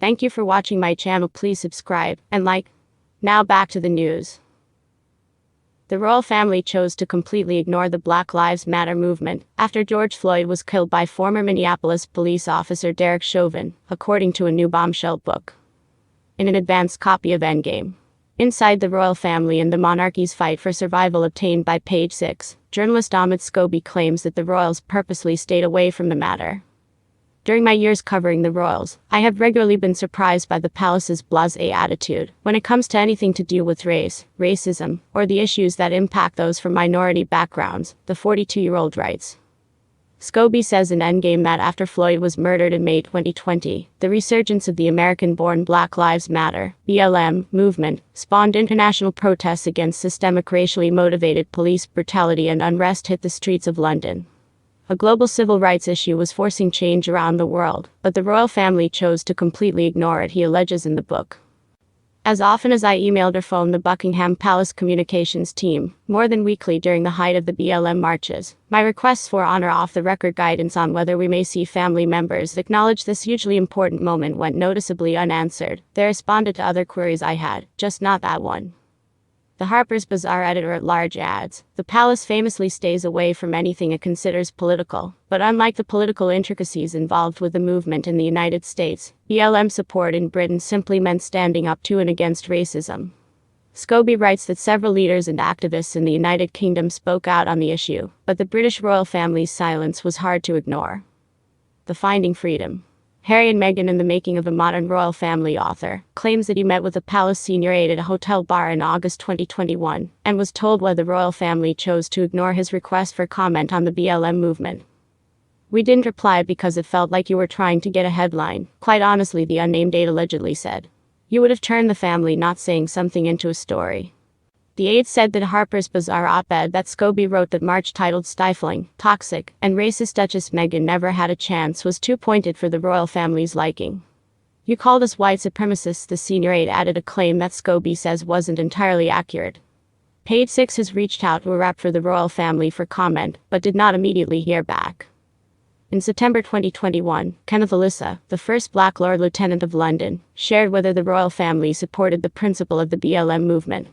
Thank you for watching my channel. Please subscribe and like. Now back to the news. The royal family chose to completely ignore the Black Lives Matter movement after George Floyd was killed by former Minneapolis police officer Derek Chauvin, according to a new bombshell book. In an advanced copy of Endgame. Inside the royal family and the monarchy's fight for survival obtained by page 6, journalist Omid Scobie claims that the royals purposely stayed away from the matter. During my years covering the royals, I have regularly been surprised by the palace's blasé attitude when it comes to anything to do with race, racism, or the issues that impact those from minority backgrounds, the 42-year-old writes. Scobie says in Endgame that after Floyd was murdered in May 2020, the resurgence of the American-born Black Lives Matter (BLM) movement spawned international protests against systemic racially motivated police brutality and unrest hit the streets of London. A global civil rights issue was forcing change around the world, but the royal family chose to completely ignore it, he alleges in the book. As often as I emailed or phoned the Buckingham Palace communications team, more than weekly during the height of the BLM marches, my requests for on or off-the-record guidance on whether we may see family members acknowledge this hugely important moment went noticeably unanswered. They responded to other queries I had, just not that one. The Harper's Bazaar editor-at-large adds, the palace famously stays away from anything it considers political, but unlike the political intricacies involved with the movement in the United States, BLM support in Britain simply meant standing up to and against racism. Scobie writes that several leaders and activists in the United Kingdom spoke out on the issue, but the British royal family's silence was hard to ignore. The Finding Freedom. Harry and Meghan in the Making of a Modern Royal Family author, claims that he met with the palace senior aide at a hotel bar in August 2021, and was told why the royal family chose to ignore his request for comment on the BLM movement. "We didn't reply because it felt like you were trying to get a headline, quite honestly," the unnamed aide allegedly said. "You would have turned the family not saying something into a story." The aide said that Harper's Bazaar op-ed that Scobie wrote that March titled "Stifling, Toxic, and Racist Duchess Meghan Never Had a Chance" was too pointed for the royal family's liking. "You called us white supremacists," the senior aide added, a claim that Scobie says wasn't entirely accurate. Page 6 has reached out to a rep for the royal family for comment, but did not immediately hear back. In September 2021, Kenneth Alyssa, the first Black Lord Lieutenant of London, shared whether the royal family supported the principle of the BLM movement.